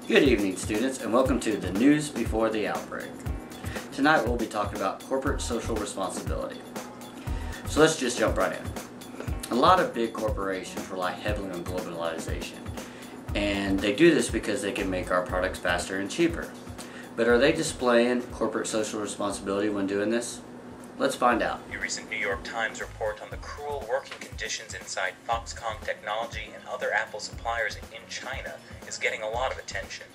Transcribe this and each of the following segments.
Good evening, students, and welcome to the News Before the Outbreak. Tonight we'll be talking about corporate social responsibility. So let's just jump right in. A lot of big corporations rely heavily on globalization, and they do this because they can make our products faster and cheaper. But are they displaying corporate social responsibility when doing this? Let's find out. A recent New York Times report on the cruel working conditions inside Foxconn Technology and other Apple suppliers in China is getting a lot of attention.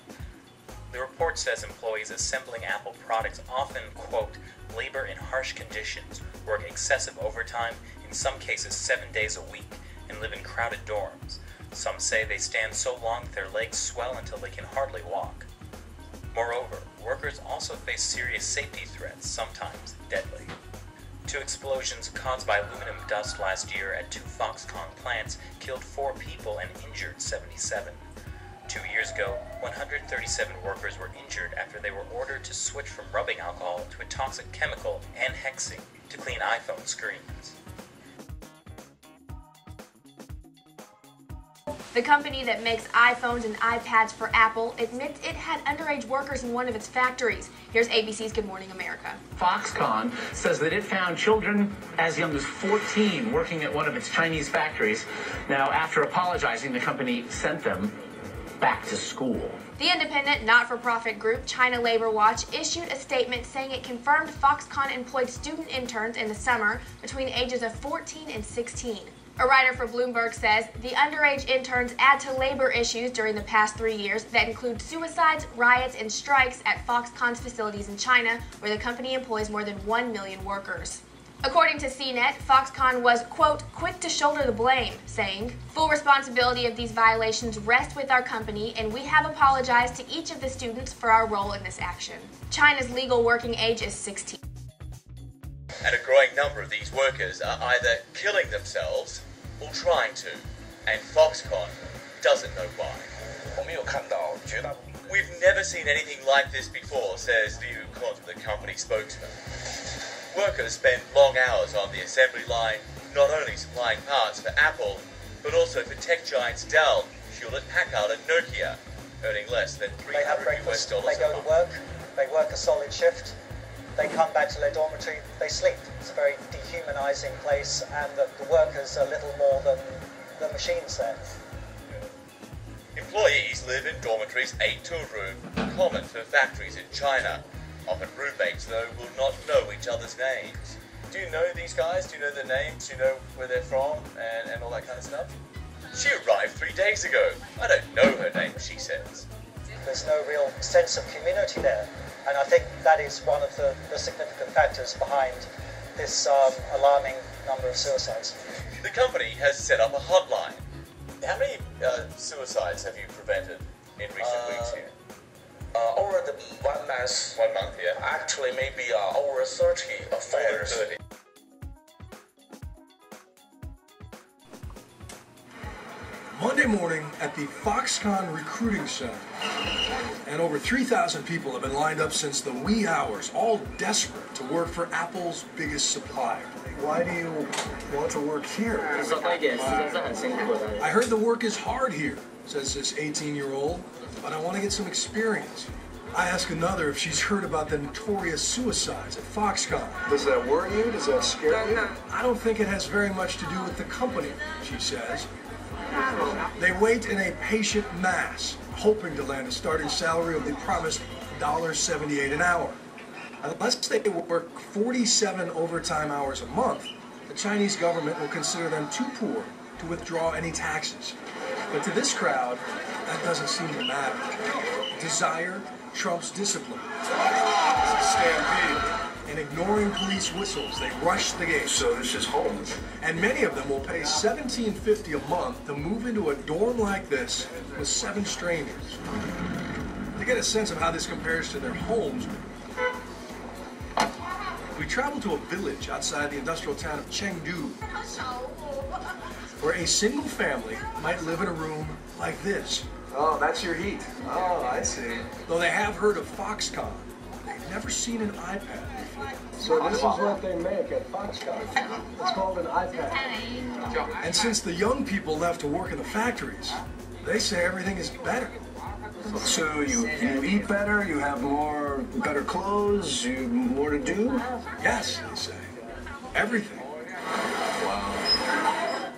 The report says employees assembling Apple products often, quote, labor in harsh conditions, work excessive overtime, in some cases 7 days a week, and live in crowded dorms. Some say they stand so long that their legs swell until they can hardly walk. Moreover, workers also face serious safety threats, sometimes deadly. 2 explosions caused by aluminum dust last year at 2 Foxconn plants killed 4 people and injured 77. 2 years ago, 137 workers were injured after they were ordered to switch from rubbing alcohol to a toxic chemical, anhexing, to clean iPhone screens. The company that makes iPhones and iPads for Apple admits it had underage workers in one of its factories. Here's ABC's Good Morning America. Foxconn says that it found children as young as 14 working at one of its Chinese factories. Now, after apologizing, the company sent them back to school. The independent, not-for-profit group China Labor Watch issued a statement saying it confirmed Foxconn employed student interns in the summer between ages of 14 and 16. A writer for Bloomberg says the underage interns add to labor issues during the past 3 years that include suicides, riots, and strikes at Foxconn's facilities in China, where the company employs more than 1 million workers. According to CNET, Foxconn was, quote, quick to shoulder the blame, saying, full responsibility of these violations rests with our company, and we have apologized to each of the students for our role in this action. China's legal working age is 16. And a growing number of these workers are either killing themselves or trying to, and Foxconn doesn't know why. We've never seen anything like this before, says Liu Kun, the company spokesman. Workers spend long hours on the assembly line, not only supplying parts for Apple, but also for tech giants Dell, Hewlett-Packard and Nokia, earning less than $300 US They a go month. to work, they work a solid shift, they come back to their dormitory, they sleep. It's a very dehumanizing place, and the workers are little more than the machines there. Employees live in dormitories 8 to a room, common for factories in China. Often roommates, though, will not know each other's names. Do you know these guys? Do you know their names? Do you know where they're from and all that kind of stuff? She arrived 3 days ago. I don't know her name, she says. There's no real sense of community there, and I think that is one of the significant factors behind this alarming number of suicides. The company has set up a hotline. How many suicides have you prevented in recent weeks here? Over the 1 month, 1 month, yeah. actually maybe over 30 affairs. 30. Monday morning at the Foxconn Recruiting Center, and over 3,000 people have been lined up since the wee hours, all desperate to work for Apple's biggest supplier. Why do you want to work here? I heard the work is hard here, says this 18-year-old, but I want to get some experience. I ask another if she's heard about the notorious suicides at Foxconn. Does that worry you? Does that scare you? I don't think it has very much to do with the company, she says. They wait in a patient mass, hoping to land a starting salary of the promised $1.78 an hour. Unless they work 47 overtime hours a month, the Chinese government will consider them too poor to withdraw any taxes. But to this crowd, that doesn't seem to matter. Desire trumps discipline. Stampede. And ignoring police whistles, they rush the gates. So this is home. And many of them will pay $17.50 a month to move into a dorm like this with 7 strangers. To get a sense of how this compares to their homes, we travel to a village outside the industrial town of Chengdu, where a single family might live in a room like this. Oh, that's your heat. Oh, I see. Though they have heard of Foxconn, they've never seen an iPad before. So this is what they make at Foxconn. It's called an iPad. And since the young people left to work in the factories, they say everything is better. So you eat better, you have better clothes, more to do? Yes, they say. Everything. Wow.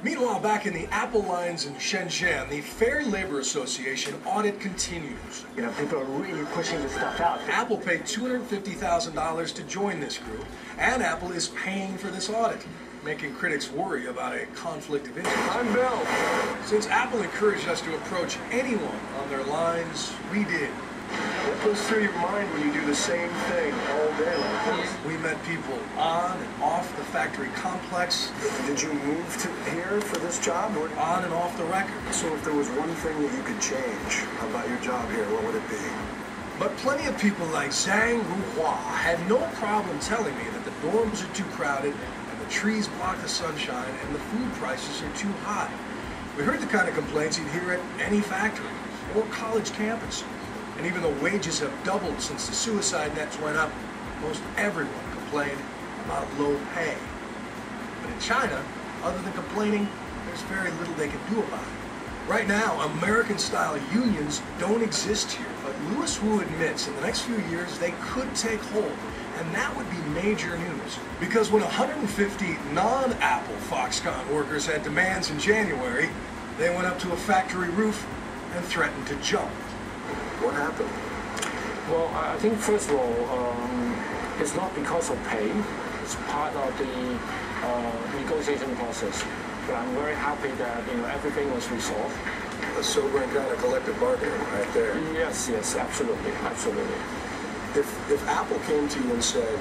Meanwhile, back in the Apple lines in Shenzhen, the Fair Labor Association audit continues. You know, people are really pushing this stuff out. Apple paid $250,000 to join this group, and Apple is paying for this audit, making critics worry about a conflict of interest. I'm Bill. Since Apple encouraged us to approach anyone on their lines, we did. What goes through your mind when you do the same thing all day like this? We met people on and off the factory complex. Did you move to here for this job? Or on and off the record. So if there was one thing that you could change about your job here, what would it be? But plenty of people like Zhang Ruhua had no problem telling me that the dorms are too crowded, and the trees block the sunshine, and the food prices are too high. We heard the kind of complaints you'd hear at any factory or college campus. And even though wages have doubled since the suicide nets went up, most everyone complained about low pay. But in China, other than complaining, there's very little they can do about it. Right now, American-style unions don't exist here, but Louis Wu admits in the next few years they could take hold, and that would be major news. Because when 150 non-Apple Foxconn workers had demands in January, they went up to a factory roof and threatened to jump. What happened? Well, I think first of all, it's not because of pay. It's part of the negotiation process. But I'm very happy that everything was resolved. A sobering kind of collective bargaining right there. Yes, absolutely. If Apple came to you and said,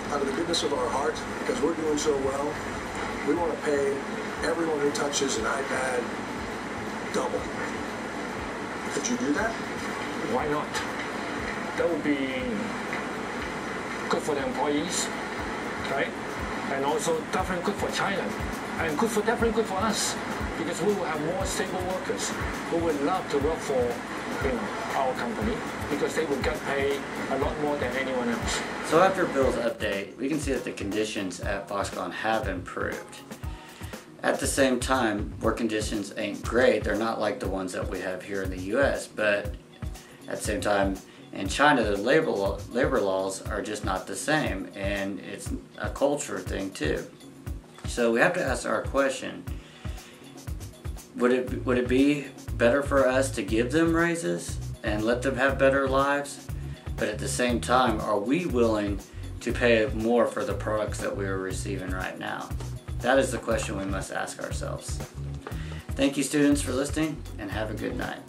out of the goodness of our heart, because we're doing so well, we want to pay everyone who touches an iPad double. Could you do that? Why not? That would be good for the employees, right? And also definitely good for China. And definitely good for us, because we will have more stable workers who would love to work for our company, because they will get paid a lot more than anyone else. So after Bill's update, we can see that the conditions at Foxconn have improved. At the same time, work conditions ain't great. They're not like the ones that we have here in the US, but at the same time, in China, the labor laws are just not the same, and it's a culture thing too. So we have to ask our question, would it be better for us to give them raises and let them have better lives? But at the same time, are we willing to pay more for the products that we are receiving right now? That is the question we must ask ourselves. Thank you, students, for listening, and have a good night.